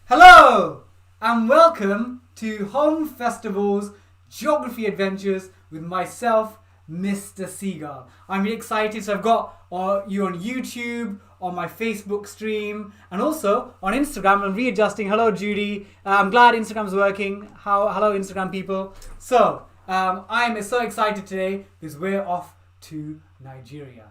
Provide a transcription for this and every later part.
Hello and welcome to Home Festival's Geography Adventures with myself, Mr. Seagull. I'm really excited, so I've got you on YouTube, on my Facebook stream, and also on Instagram. I'm readjusting. Hello, Judy. I'm glad Instagram's working. Hello, Instagram people. So, I'm so excited today because we're off to Nigeria.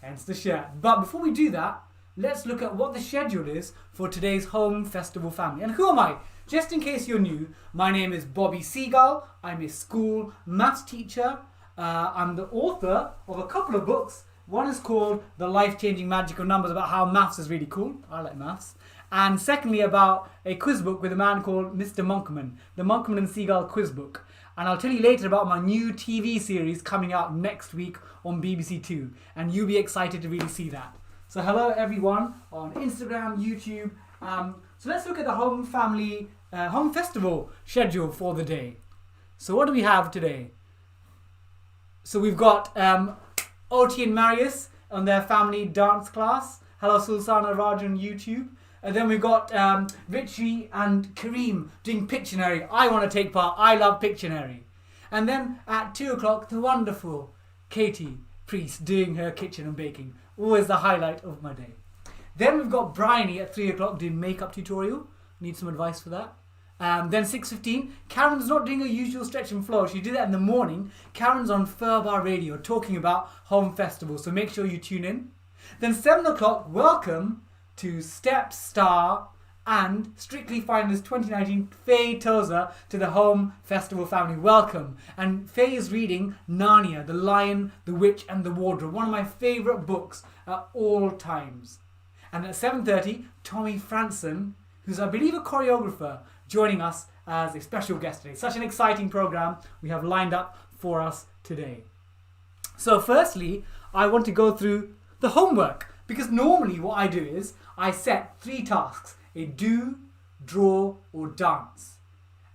Hence the shirt. But before we do that, let's look at what the schedule is for today's Home Festival family. And who am I? Just in case you're new, my name is Bobby Seagull. I'm a school maths teacher. I'm the author of a couple of books. One is called The Life-Changing Magic of Numbers, about how maths is really cool. I like maths. And secondly, about a quiz book with a man called Mr. Monkman, the Monkman and Seagull quiz book. And I'll tell you later about my new TV series coming out next week on BBC Two. And you'll be excited to really see that. So hello everyone on Instagram, YouTube. So let's look at the Home Festival schedule for the day. So what do we have today? So we've got Oti and Marius on their family dance class. Hello Sulsana Raj on YouTube. And then we've got Richie and Kareem doing Pictionary. I want to take part. I love Pictionary. And then at 2 o'clock, the wonderful Katie Priest doing her kitchen and baking. Always the highlight of my day. Then we've got Bryony at 3 o'clock doing makeup tutorial. Need some advice for that. Then 6:15, Karen's not doing her usual stretch and flow. She did that in the morning. Karen's on Furbar Radio talking about Home Festival, so make sure you tune in. Then 7 o'clock, welcome to Step Star and Strictly Finalist 2019, Faye Tozer to the Home Festival family. Welcome. And Faye is reading Narnia, The Lion, the Witch and the Wardrobe, one of my favourite books at all times. And at 7:30, Tommy Franson, who's I believe a choreographer, joining us as a special guest today. Such an exciting programme we have lined up for us today. So firstly, I want to go through the homework, because normally what I do is I set 3 tasks: a do, draw or dance.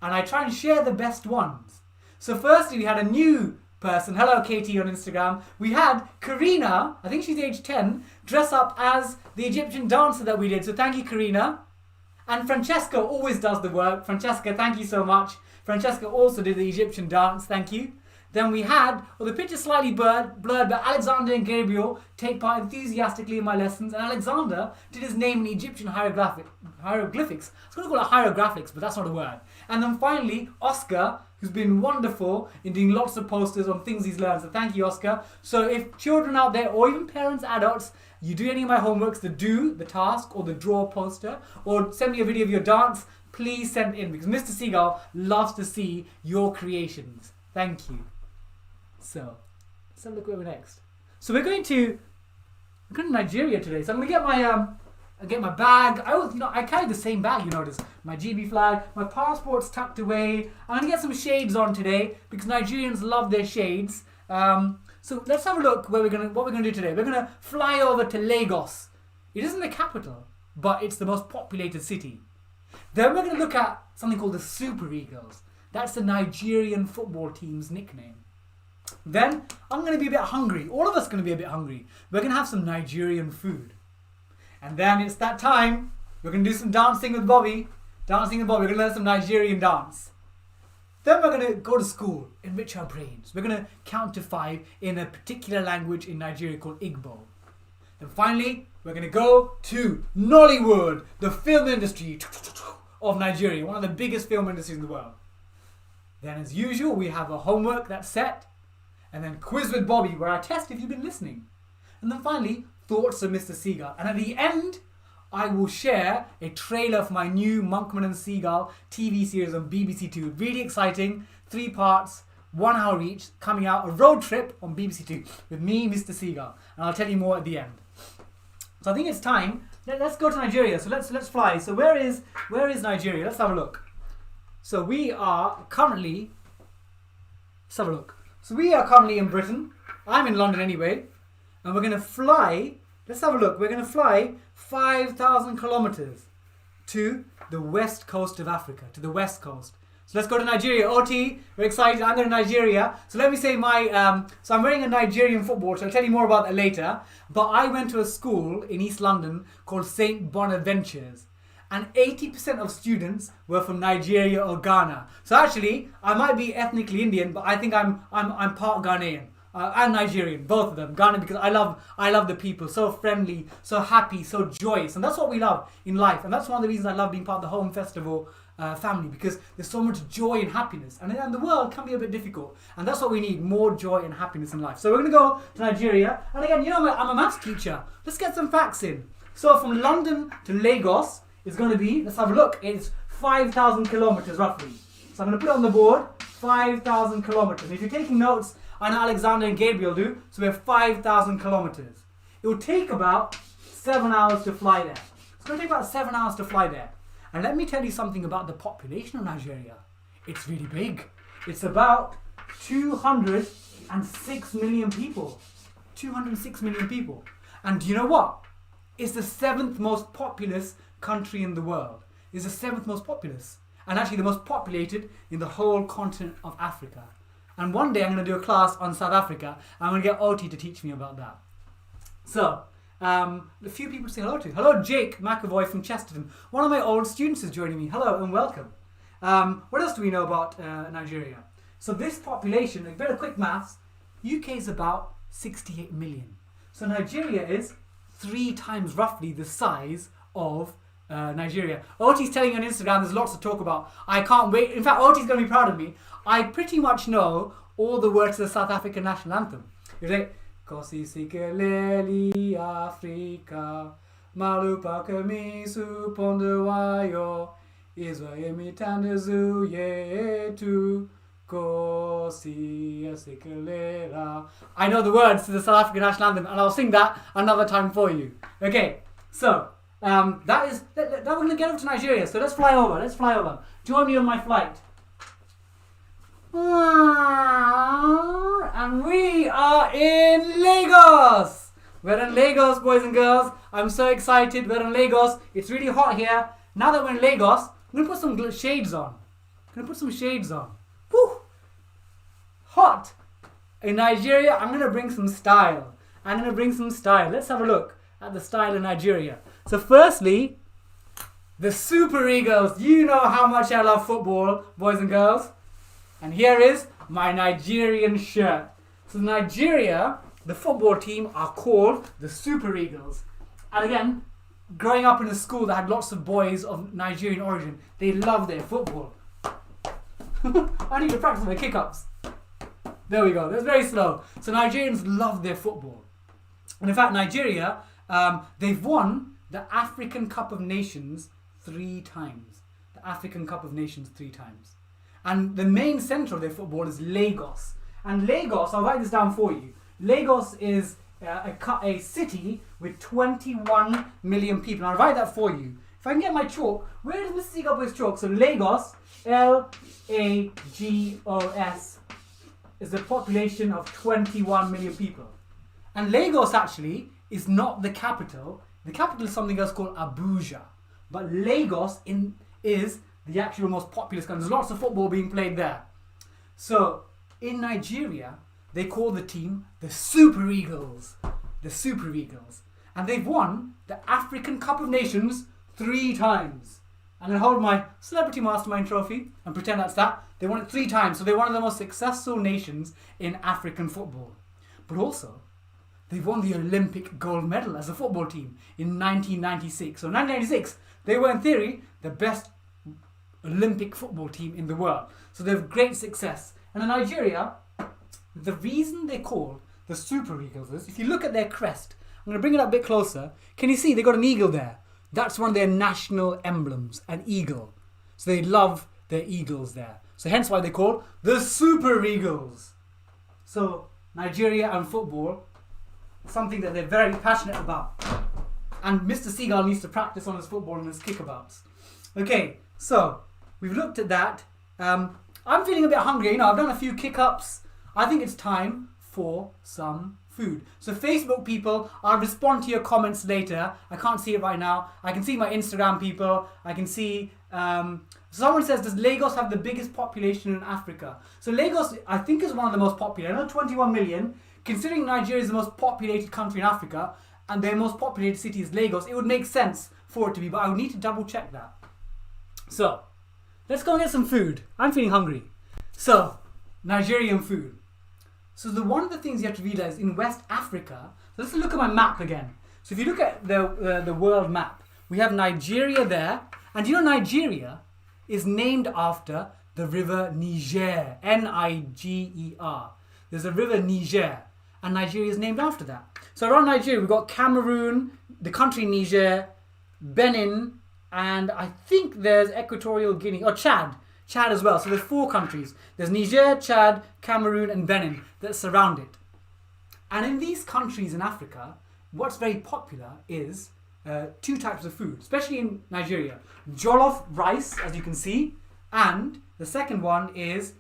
And I try and share the best ones. So firstly, we had a new person. Hello Katie on Instagram. We had Karina, I think she's age 10, dress up as the Egyptian dancer that we did. So thank you, Karina. And Francesca always does the work. Francesca, thank you so much. Francesca also did the Egyptian dance. Thank you. Then we had, the picture's slightly blurred, but Alexander and Gabriel take part enthusiastically in my lessons. And Alexander did his name in Egyptian hieroglyphics. I was going to call it hieroglyphics, but that's not a word. And then finally, Oscar, who's been wonderful in doing lots of posters on things he's learned. So thank you, Oscar. So if children out there, or even parents, adults, you do any of my homeworks, the do, the task, or the draw poster, or send me a video of your dance, please send it in, because Mr. Seagull loves to see your creations. Thank you. So, let's have a look where we're next. So we're going to Nigeria today. So I'm going to get my bag. I carry the same bag, as my GB flag. My passport's tucked away. I'm going to get some shades on today because Nigerians love their shades. So let's have a look what we're going to do today. We're going to fly over to Lagos. It isn't the capital, but it's the most populated city. Then we're going to look at something called the Super Eagles. That's the Nigerian football team's nickname. Then I'm going to be a bit hungry. All of us are going to be a bit hungry. We're going to have some Nigerian food. And then it's that time. We're going to do some dancing with Bobby. We're going to learn some Nigerian dance. Then we're going to go to school, enrich our brains. We're going to count to 5 in a particular language in Nigeria called Igbo. Then finally, we're going to go to Nollywood, the film industry of Nigeria, one of the biggest film industries in the world. Then as usual, we have a homework that's set. And then quiz with Bobby, where I test if you've been listening. And then finally, thoughts of Mr. Seagull. And at the end, I will share a trailer for my new Monkman and Seagull TV series on BBC Two. Really exciting, 3 parts, 1 hour each, coming out, a road trip on BBC Two with me, Mr. Seagull. And I'll tell you more at the end. So I think it's time. Let's go to Nigeria. So let's fly. So where is Nigeria? Let's have a look. So we are currently. Let's have a look. So we are currently in Britain. I'm in London anyway. And we're going to fly, let's have a look. We're going to fly 5,000 kilometers to the west coast of Africa, to the west coast. So let's go to Nigeria. Oti, we're excited. I'm going to Nigeria. So let me say so I'm wearing a Nigerian football, so I'll tell you more about that later. But I went to a school in East London called St. Bonaventure's. and 80% of students were from Nigeria or Ghana. So actually, I might be ethnically Indian, but I think I'm part Ghanaian and Nigerian, both of them. Ghana, because I love the people, so friendly, so happy, so joyous, and that's what we love in life. And that's one of the reasons I love being part of the Home Festival family, because there's so much joy and happiness, and the world can be a bit difficult, and that's what we need, more joy and happiness in life. So we're going to go to Nigeria, and again, you know, I'm a maths teacher. Let's get some facts in. So from London to Lagos is going to be, let's have a look, it's 5,000 kilometers roughly. So I'm going to put it on the board, 5,000 kilometers. If you're taking notes, I know Alexander and Gabriel do, so we have 5,000 kilometers. It will take about 7 hours to fly there. It's going to take about 7 hours to fly there. And let me tell you something about the population of Nigeria. It's really big. It's about 206 million people. 206 million people. And do you know what? It's the 7th most populous country in the world. It's the 7th most populous. And actually the most populated in the whole continent of Africa. And one day I'm going to do a class on South Africa. I'm going to get Oti to teach me about that. So, a few people to say hello to. Hello, Jake McAvoy from Chesterton. One of my old students is joining me. Hello and welcome. What else do we know about Nigeria? So this population, a bit of quick maths, UK is about 68 million. So Nigeria is 3 times roughly the size of Nigeria. Oti's telling on Instagram there's lots to talk about. I can't wait. In fact, Oti's going to be proud of me. I pretty much know all the words to the South African national anthem. You're like, Kosi sikeleli Afrika, malupa kamisu pondewayo, izwa emitandezu yetu, kosi sikelela. I know the words to the South African national anthem, and I'll sing that another time for you. Okay, so that we're going to get over to Nigeria. So let's fly over. Let's fly over. Join me on my flight. And we are in Lagos. We're in Lagos, boys and girls. I'm so excited. We're in Lagos. It's really hot here. Now that we're in Lagos, I'm going to put some shades on. Woo! Hot. In Nigeria, I'm going to bring some style. Let's have a look at the style in Nigeria. So firstly, the Super Eagles. You know how much I love football, boys and girls. And here is my Nigerian shirt. So Nigeria, the football team, are called the Super Eagles. And again, growing up in a school that had lots of boys of Nigerian origin, they love their football. I need to practice my kick-ups. There we go. That's very slow. So Nigerians love their football. And in fact, Nigeria, they've won the African Cup of Nations 3 times. And the main centre of their football is Lagos. And Lagos, I'll write this down for you. Lagos is a city with 21 million people. And I'll write that for you. If I can get my chalk, where does Mr. Seagull put his chalk? So Lagos, Lagos, is a population of 21 million people. And Lagos actually is not the capital. The capital is something else called Abuja. But Lagos is the actual most populous country. There's lots of football being played there. So in Nigeria, they call the team the Super Eagles. And they've won the African Cup of Nations 3 times. I'm going to hold my Celebrity Mastermind trophy and pretend that's that. They won it 3 times. So they're one of the most successful nations in African football. But also, they've won the Olympic gold medal as a football team in 1996. So in 1996, they were in theory the best Olympic football team in the world. So they have great success. And in Nigeria, the reason they're called the Super Eagles is, if you look at their crest, I'm going to bring it up a bit closer. Can you see they got an eagle there? That's one of their national emblems, an eagle. So they love their eagles there. So hence why they're called the Super Eagles. So Nigeria and football, something that they're very passionate about. And Mr. Seagull needs to practice on his football and his kickabouts. Okay, so we've looked at that. I'm feeling a bit hungry. I've done a few kick-ups. I think it's time for some food. So Facebook people, I'll respond to your comments later. I can't see it right now. I can see my Instagram people. I can see... someone says, does Lagos have the biggest population in Africa? So Lagos, I think, is one of the most popular. I know 21 million. Considering Nigeria is the most populated country in Africa, and their most populated city is Lagos, it would make sense for it to be, but I would need to double check that. So, let's go and get some food. I'm feeling hungry. So, Nigerian food. So one of the things you have to realize in West Africa, so let's look at my map again. So if you look at the world map, we have Nigeria there, and you know Nigeria is named after the river Niger, Niger. There's a river Niger, and Nigeria is named after that. So around Nigeria, we've got Cameroon, the country Niger, Benin, and I think there's Equatorial Guinea, or Chad as well. So there's 4 countries. There's Niger, Chad, Cameroon, and Benin that surround it. And in these countries in Africa, what's very popular is 2 types of food, especially in Nigeria. Jollof rice, as you can see, and the second one is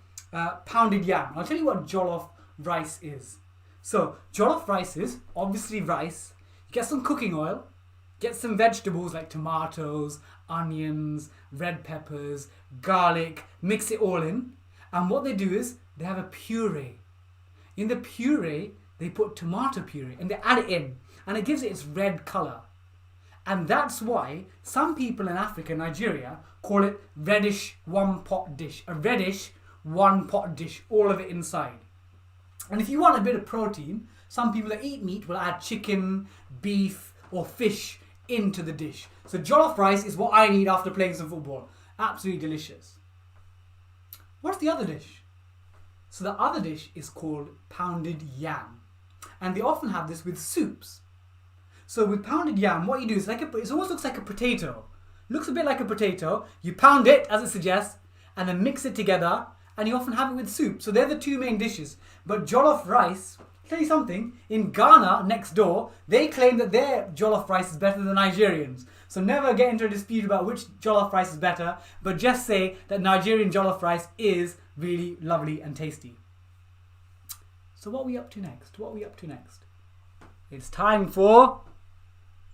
pounded yam. I'll tell you what jollof rice is. So jollof rice is obviously rice. You get some cooking oil, get some vegetables like tomatoes, onions, red peppers, garlic, mix it all in. And what they do is they have a puree. In the puree, they put tomato puree and they add it in, and it gives it its red color. And that's why some people in Africa, Nigeria, call it reddish one pot dish. A reddish one pot dish, all of it inside. And if you want a bit of protein, some people that eat meat will add chicken, beef, or fish into the dish. So jollof rice is what I need after playing some football. Absolutely delicious. What's the other dish? So the other dish is called pounded yam. And they often have this with soups. So with pounded yam, what you do is it almost looks like a potato. Looks a bit like a potato. You pound it, as it suggests, and then mix it together, and you often have it with soup. So they're the 2 main dishes. But jollof rice, I'll tell you something, in Ghana, next door, they claim that their jollof rice is better than Nigerians. So never get into a dispute about which jollof rice is better, but just say that Nigerian jollof rice is really lovely and tasty. So what are we up to next? It's time for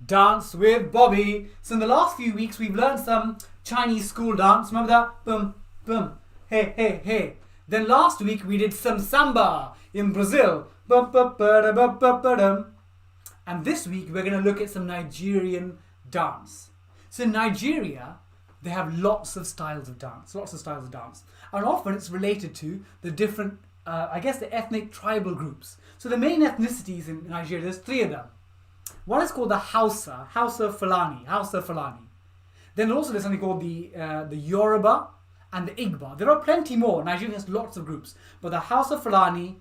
Dance with Bobby. So in the last few weeks, we've learned some Chinese school dance. Remember that? Boom, boom, hey, hey, hey. Then last week, we did some samba in Brazil. Bum, bum, ba, bum, bum, ba, dum. And this week, we're going to look at some Nigerian dance. So in Nigeria, they have lots of styles of dance. And often it's related to the different, the ethnic tribal groups. So the main ethnicities in Nigeria, there's 3 of them. One is called the Hausa Fulani. Then also there's something called the Yoruba and the Igbo. There are plenty more. Nigeria has lots of groups. But the Hausa Fulani,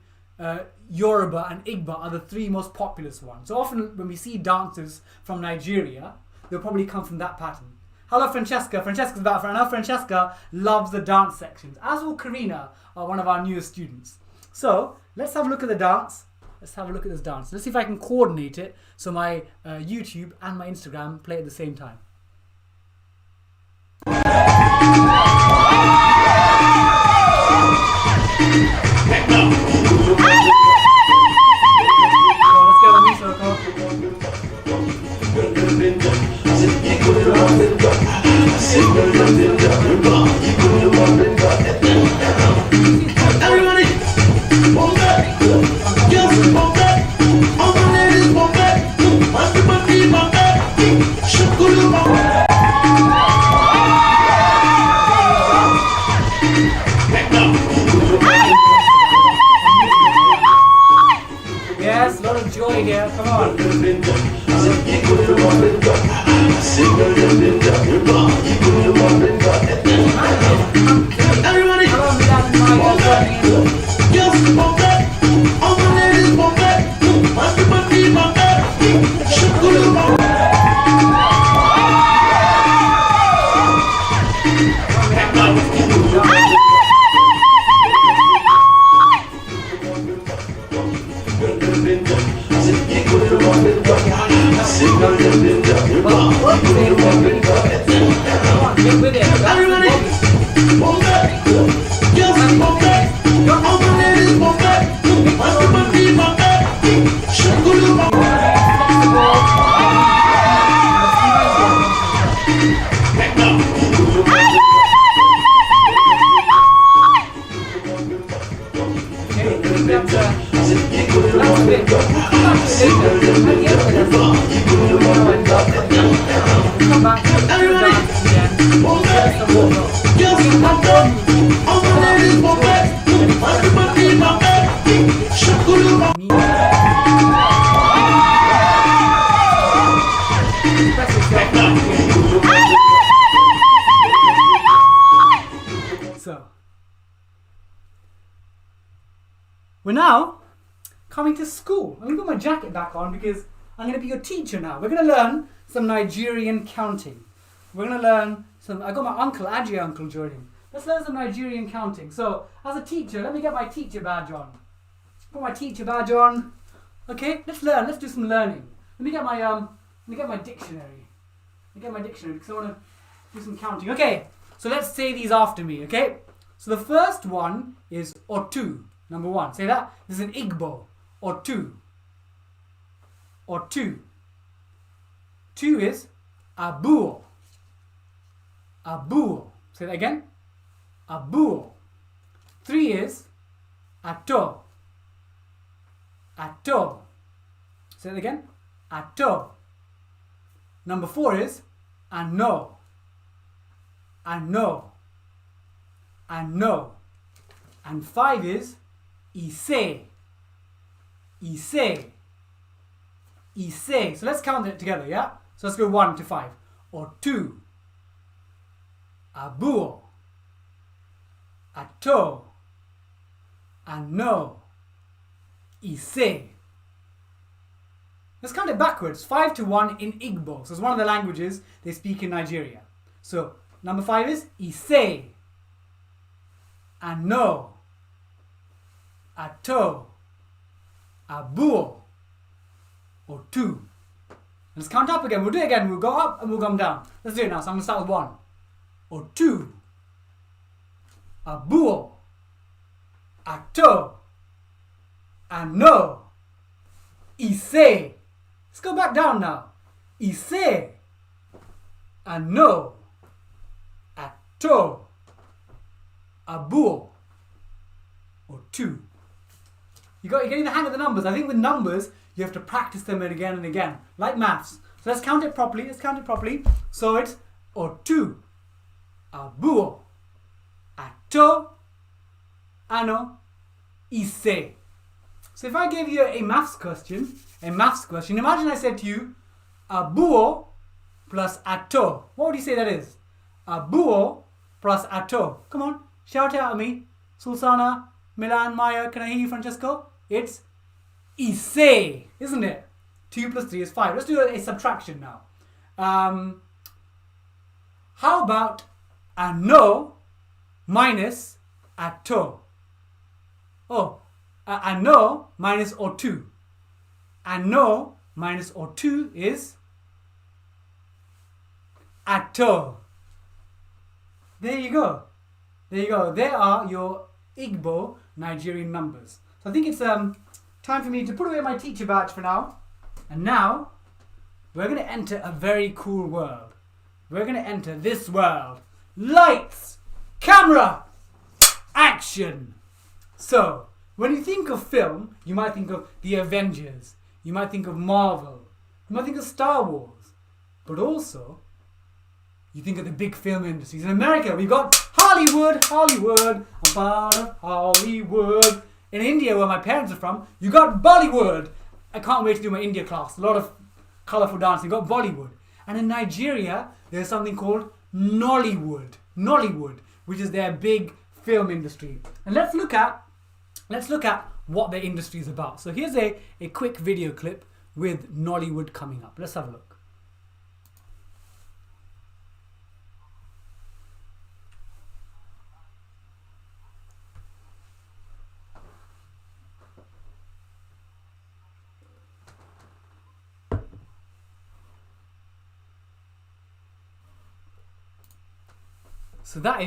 Yoruba and Igbo are the 3 most populous ones. So often when we see dancers from Nigeria, they'll probably come from that pattern. Hello Francesca. Francesca's back for now. Francesca loves the dance sections, as will Karina, one of our newest students. So let's have a look at the dance. Let's have a look at this dance. Let's see if I can coordinate it so my YouTube and my Instagram play at the same time. Let's get on me, circle. Everybody, bomb back, girls, bomb back, all my ladies, bomb back, my people be bomb back, shukuru bomb back. Yes, a lot of joy here. Come on. Everybody, girls, bomb back, all my ladies, bomb back, my people be bomb back, shukuru bomb back. Everybody, bomb back, girls, bomb back, all my ladies, bomb back, my people be bomb back, shukuru bomb back. bit. We'll come back to it later. At the end of the lesson, we'll come back to the dance again. Get some more love. So, we're now coming to school. I'm going to put my jacket back on because I'm going to be your teacher now. We're going to learn some Nigerian counting. We're going to learn some... I got my uncle, Ajay uncle, joining. Let's learn some Nigerian counting. So, as a teacher, let me get my teacher badge on. Put my teacher badge on. Okay, let's learn. Let's do some learning. Let me get my dictionary. Let me get my dictionary because I want to do some counting. Okay, so let's say these after me, okay? So the first one is otu, number one. Say that. This is an Igbo. Otu. Otu. Two is abuo. Abuo. Say that again. Abuo. Three is ato. Ato. Say it again. Ato. Number four is ano. Ano. Ano. And five is ise. Ise. Ise. So let's count it together, yeah? So let's go 1 to 5. Otu. Abuo. Ato. Ano. Ise. Let's count it backwards. 5 to 1 in Igbo. So it's one of the languages they speak in Nigeria. So number 5 is Ise. Ano. Ato. Abuo. Otu. Let's count up again. We'll do it again. We'll go up and we'll come down. Let's do it now. So I'm going to start with 1. Otu. Abuo. Ato. Ano. Ise. Let's go back down now. Ise. Ano. Ato. Abuo. Otu. You're getting the hang of the numbers. I think with numbers, you have to practice them again and again. Like maths. So let's count it properly. So it's otu. Abuo. Ato. Ano. Ise. So if I gave you a maths question, imagine I said to you, abuo plus ato. What would you say that is? Abuo plus ato. Come on, shout it out at me. Sultana, Milan, Maya, can I hear you, Francesco? It's ise, isn't it? 2 plus 3 is 5. Let's do a subtraction now. How about ano minus ato? Oh, ano minus otu. Ano minus otu is ato. There you go. There are your Igbo Nigerian numbers. So I think it's time for me to put away my teacher badge for now. And now we're going to enter a very cool world. We're going to enter this world. Lights, camera, action. So, when you think of film, you might think of the Avengers, you might think of Marvel, you might think of Star Wars, but also, you think of the big film industries. In America, we've got Hollywood, a part of Hollywood. In India, where my parents are from, you got Bollywood. I can't wait to do my India class. A lot of colourful dancing. You got Bollywood. And in Nigeria, there's something called Nollywood, which is their big film industry. And let's look at what their industry is about. So here's a quick video clip with Nollywood coming up. Let's have a look. So that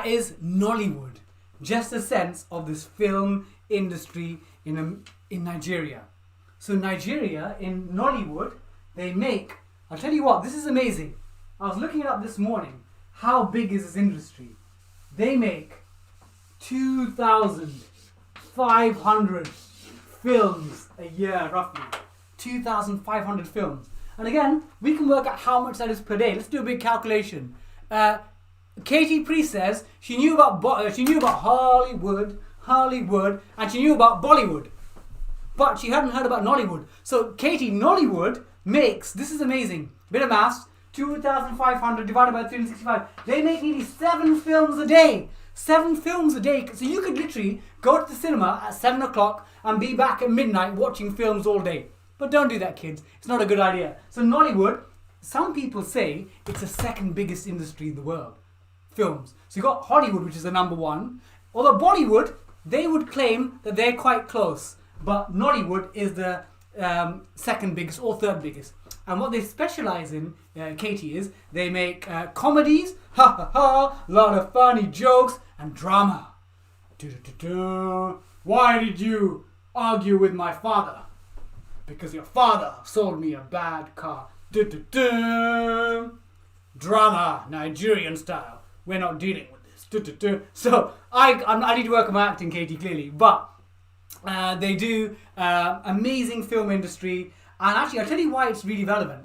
is Nollywood. Just a sense of this film industry in Nigeria. So Nigeria, in Nollywood, they make, I'll tell you what, this is amazing. I was looking it up this morning. How big is this industry? They make 2,000 2,500 films a year, roughly. 2,500 films. And again, we can work out how much that is per day. Let's do a big calculation. Katie Priest says she knew about Hollywood, and she knew about Bollywood, but she hadn't heard about Nollywood. So Katie, Nollywood makes, this is amazing, bit of maths, 2,500 divided by 365. They make nearly 7 films a day. 7 films a day. So you could literally go to the cinema at 7 o'clock and be back at midnight watching films all day. But don't do that, kids. It's not a good idea. So Nollywood, some people say it's the second biggest industry in the world. Films. So you got Hollywood, which is the number one. Although Bollywood, they would claim that they're quite close. But Nollywood is the second biggest or third biggest. And what they specialize in, Katie, is they make comedies, ha ha ha, a lot of funny jokes, and drama. Why did you argue with my father? Because your father sold me a bad car. Drama, Nigerian style. We're not dealing with this. So I need to work on my acting, Katie, clearly. But they do amazing film industry. And actually, I'll tell you why it's really relevant.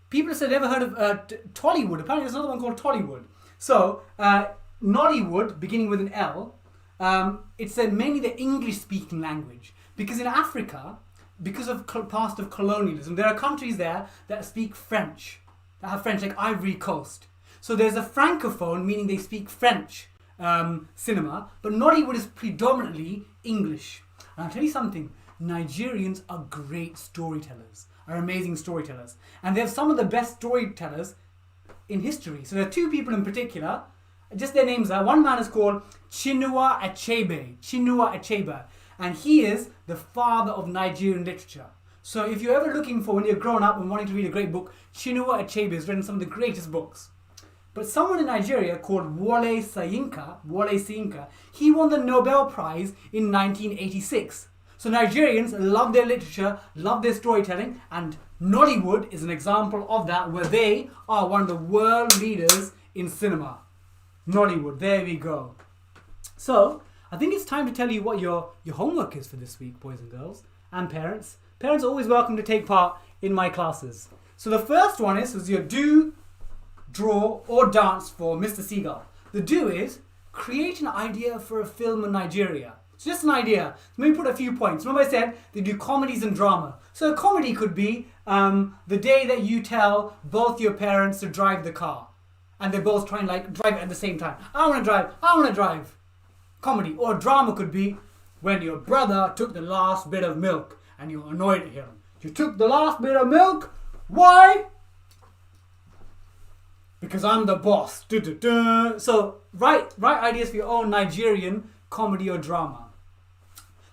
People have said, never heard of Tollywood. Apparently, there's another one called Tollywood. So, Nollywood, beginning with an L, it's mainly the English-speaking language. Because in Africa, because of past of colonialism, there are countries there that speak French. That have French, like Ivory Coast. So there's a francophone, meaning they speak French cinema. But Nollywood is predominantly English. And I'll tell you something. Nigerians are great storytellers, are amazing storytellers, and they're some of the best storytellers in history. So there are 2 people in particular, just their names are, one man is called Chinua Achebe, and he is the father of Nigerian literature. So if you're ever looking for, when you're grown up and wanting to read a great book, Chinua Achebe has written some of the greatest books. But someone in Nigeria called Wole Soyinka, he won the Nobel Prize in 1986. So Nigerians love their literature, love their storytelling, and Nollywood is an example of that, where they are one of the world leaders in cinema. Nollywood, there we go. So, I think it's time to tell you what your homework is for this week, boys and girls, and parents. Parents are always welcome to take part in my classes. So the first one is your do, draw, or dance for Mr. Seagull. The do is create an idea for a film in Nigeria. It's just an idea. Let me put a few points. Remember I said they do comedies and drama. So a comedy could be the day that you tell both your parents to drive the car. And they both try and drive it at the same time. I want to drive. Comedy. Or drama could be when your brother took the last bit of milk and you're annoyed at him. You took the last bit of milk? Why? Because I'm the boss. So write ideas for your own Nigerian comedy or drama.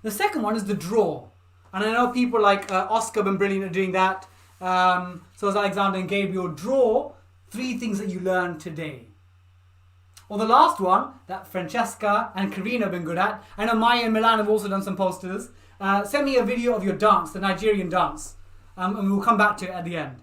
The second one is the draw. And I know people like Oscar and Brilliant are doing that. So as Alexander and Gabriel, draw 3 things that you learned today. Or the last one that Francesca and Karina have been good at. I know Maya and Milan have also done some posters. Send me a video of your dance, the Nigerian dance. And we'll come back to it at the end.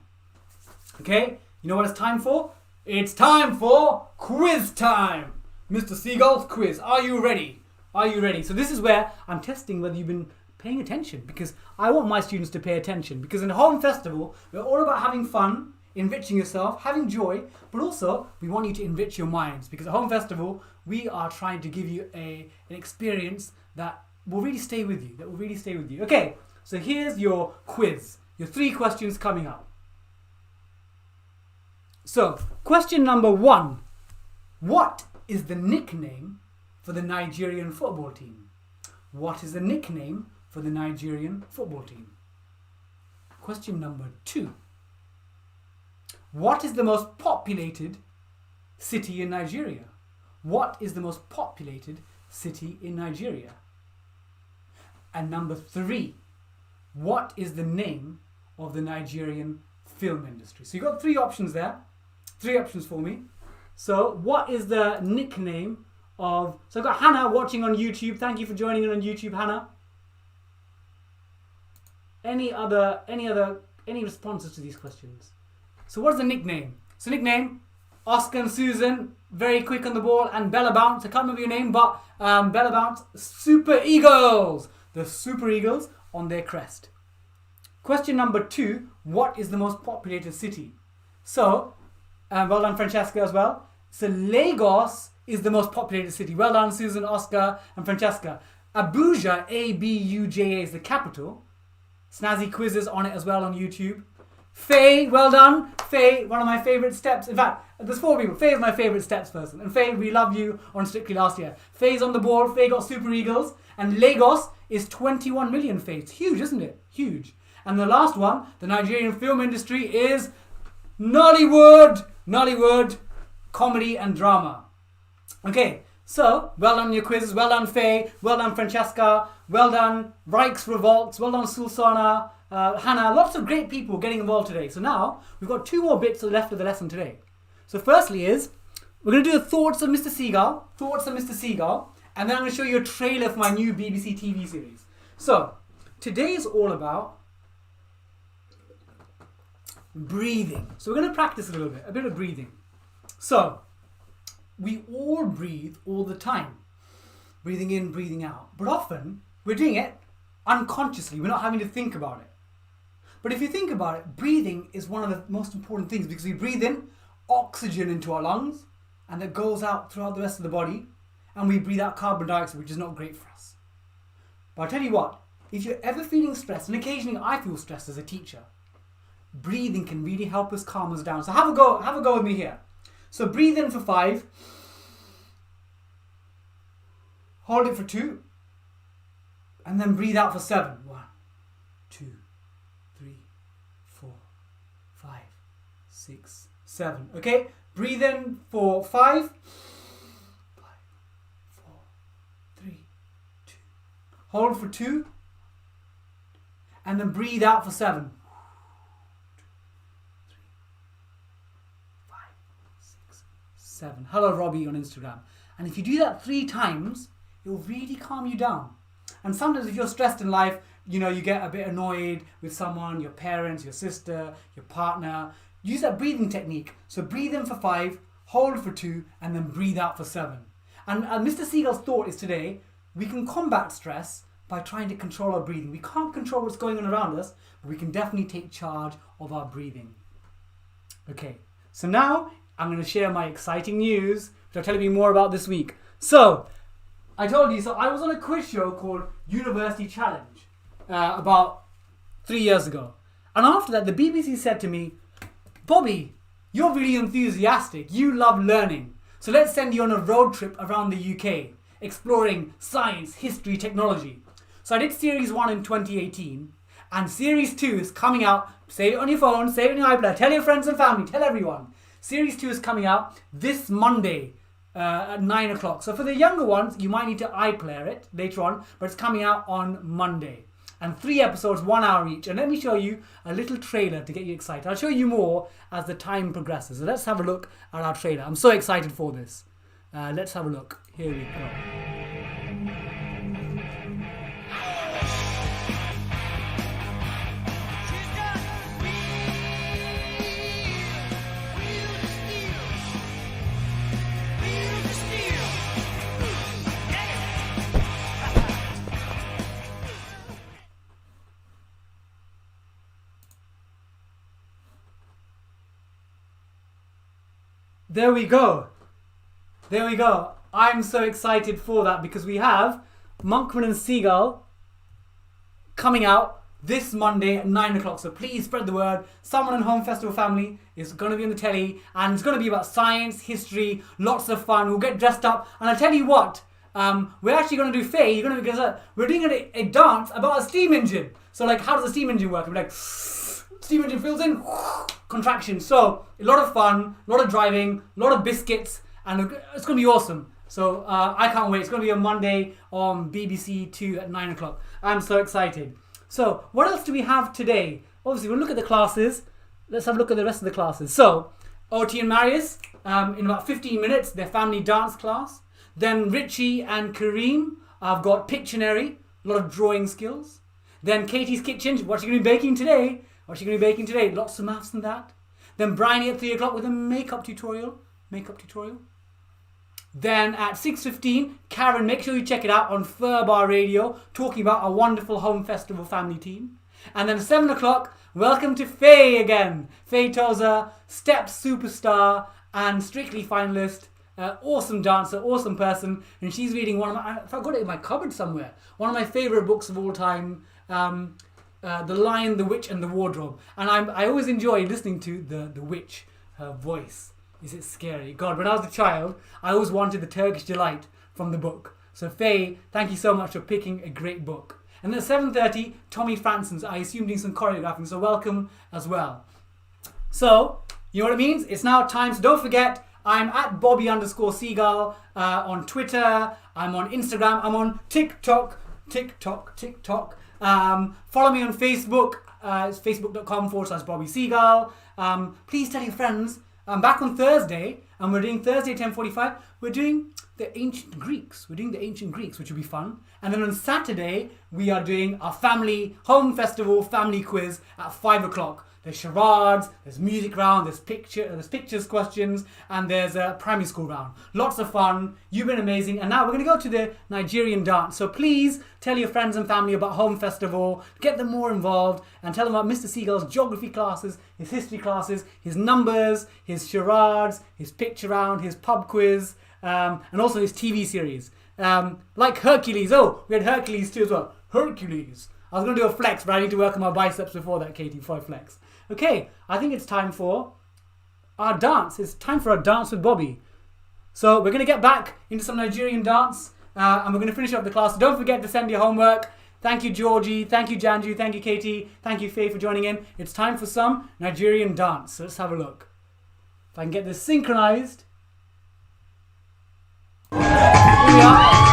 Okay? You know what it's time for? It's time for quiz time. Mr. Seagull's quiz. Are you ready? Are you ready? So this is where I'm testing whether you've been paying attention, because I want my students to pay attention, because in Home Festival, we're all about having fun, enriching yourself, having joy, but also we want you to enrich your minds, because at Home Festival, we are trying to give you an experience that will really stay with you. Okay, so here's your quiz. Your 3 questions coming up. So, question number 1. What is the nickname for the Nigerian football team? What is the nickname for the Nigerian football team? Question number 2. What is the most populated city in Nigeria? What is the most populated city in Nigeria? And number 3. What is the name of the Nigerian film industry? So you've got 3 options there. 3 options for me. So what is the nickname of... So I've got Hannah watching on YouTube. Thank you for joining in on YouTube, Hannah. Any responses to these questions? So what's the nickname? So nickname, Oscar and Susan, very quick on the ball. And Bella Bounce, I can't remember your name, but Bella Bounce, Super Eagles. The Super Eagles on their crest. Question number 2, what is the most populated city? So, well done Francesca as well. So Lagos is the most populated city. Well done Susan, Oscar and Francesca. Abuja, Abuja is the capital. Snazzy quizzes on it as well on YouTube. Faye, well done. Faye, one of my favourite steps. In fact, there's 4 people. Faye is my favourite steps person. And Faye, we love you on Strictly last year. Faye's on the ball. Faye got Super Eagles. And Lagos is 21 million, Faye. It's huge, isn't it? Huge. And the last one, the Nigerian film industry is Nollywood. Nollywood, comedy and drama. Okay, so well done your quizzes. Well done Faye. Well done Francesca. Well done Reichs Revolts. Well done Sulsana. Hannah, lots of great people getting involved today. So now we've got 2 more bits left of the lesson today. So firstly is we're going to do the thoughts of Mr. Seagull. Thoughts of Mr. Seagull. And then I'm going to show you a trailer for my new BBC TV series. So today is all about breathing. So we're going to practice a little bit, a bit of breathing. So we all breathe all the time. Breathing in, breathing out. But often we're doing it unconsciously. We're not having to think about it. But if you think about it, breathing is one of the most important things because we breathe in oxygen into our lungs and that goes out throughout the rest of the body, and we breathe out carbon dioxide, which is not great for us. But I'll tell you what, if you're ever feeling stressed, and occasionally I feel stressed as a teacher, breathing can really help us calm us down. So have a go with me here. So breathe in for 5, hold it for 2, and then breathe out for 7. 1, 2, 3, 4, 5, 6, 7. Okay? Breathe in for 5. 5, 4, 3, 2. Hold for 2. And then breathe out for 7. 2, 3, 5, 6, 7. Hello Robbie on Instagram. And if you do that 3 times, it will really calm you down. And sometimes if you're stressed in life, you get a bit annoyed with someone, your parents, your sister, your partner. Use that breathing technique. So breathe in for 5, hold for 2, and then breathe out for 7. And Mr. Seagull's thought is today, we can combat stress by trying to control our breathing. We can't control what's going on around us, but we can definitely take charge of our breathing. Okay, so now I'm going to share my exciting news, which I'll tell you more about this week. So, I told you, I was on a quiz show called University Challenge about 3 years ago. And after that, the BBC said to me, Bobby, you're really enthusiastic. You love learning. So let's send you on a road trip around the UK, exploring science, history, technology. So I did Series 1 in 2018, and Series 2 is coming out. Save it on your phone, save it on your iPad, tell your friends and family, tell everyone. Series 2 is coming out this Monday at 9 o'clock. So for the younger ones, you might need to iPlayer it later on, but it's coming out on Monday. And 3 episodes, 1 hour each. And let me show you a little trailer to get you excited. I'll show you more as the time progresses. So let's have a look at our trailer. I'm so excited for this. Let's have a look. Here we go. There we go. There we go. I'm so excited for that because we have Monkman and Seagull coming out this Monday at 9 o'clock. So please spread the word. Someone in Home Festival family is going to be on the telly, and it's going to be about science, history, lots of fun. We'll get dressed up. And I'll tell you what, we're actually going to do Faye. We're doing a dance about a steam engine. So like, how does a steam engine work? We're like, steam engine fills in, contraction. So a lot of fun, a lot of driving, a lot of biscuits, and it's going to be awesome. So I can't wait. It's going to be on Monday on BBC 2 at 9 o'clock. I'm so excited. So what else do we have today? Obviously, we'll look at the classes. Let's have a look at the rest of the classes. So OT and Marius, in about 15 minutes, their family dance class. Then Richie and Kareem, I've got Pictionary, a lot of drawing skills. Then Katie's Kitchen, what's she going to be baking today? What's she going to be baking today? Lots of maths and that. Then Bryony at 3 o'clock with a makeup tutorial. makeup tutorial. Then at 6:15, Karen, make sure you check it out on Furbar Radio, talking about our wonderful home festival family team. And then at 7 o'clock, welcome to Faye again. Faye Tozer, Steps superstar and Strictly finalist, awesome dancer, awesome person. And she's reading one of my, I've got it in my cupboard somewhere, one of my favourite books of all time, The Lion, the Witch and the Wardrobe. And I always enjoy listening to the witch, her voice. Is it scary? God, when I was a child, I always wanted the Turkish Delight from the book. So Faye, thank you so much for picking a great book. And then at 7:30, Tommy Franson's, I assume, doing some choreographing, so welcome as well. So, you know what it means? It's now time, so don't forget, I'm at Bobby_Seagull on Twitter, I'm on Instagram, I'm on TikTok. Follow me on Facebook, it's facebook.com/Bobby Seagull. Please tell your friends. I'm back on Thursday, and we're doing Thursday at 10:45. We're doing the ancient Greeks. We're doing the ancient Greeks, which will be fun. And then on Saturday, we are doing our family home festival family quiz at 5 o'clock. There's charades, there's music round, there's pictures questions, and there's a primary school round. Lots of fun. You've been amazing. And now we're going to go to the Nigerian dance. So please tell your friends and family about Home Festival. Get them more involved and tell them about Mr. Seagull's geography classes, his history classes, his numbers, his charades, his picture round, his pub quiz, and also his TV series. Like Hercules. Oh, we had Hercules too as well. Hercules. I was going to do a flex, but I need to work on my biceps before that, Katie, before I flex. Okay, I think it's time for our dance. It's time for our dance with Bobby. So we're going to get back into some Nigerian dance, and we're going to finish up the class. So don't forget to send your homework. Thank you, Georgie. Thank you, Janju. Thank you, Katie. Thank you, Faye, for joining in. It's time for some Nigerian dance. So let's have a look. If I can get this synchronized. Here we are.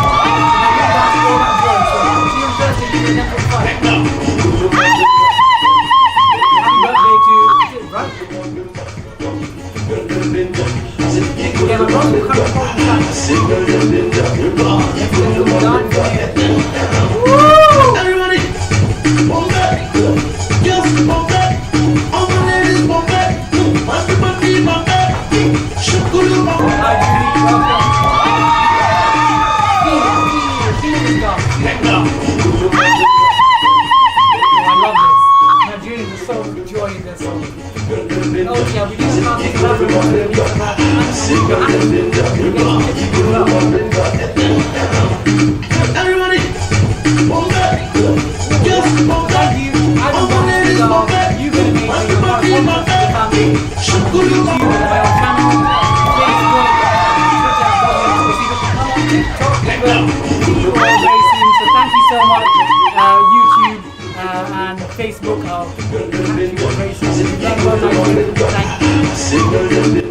And Facebook, I'll catch you very soon. Thank you.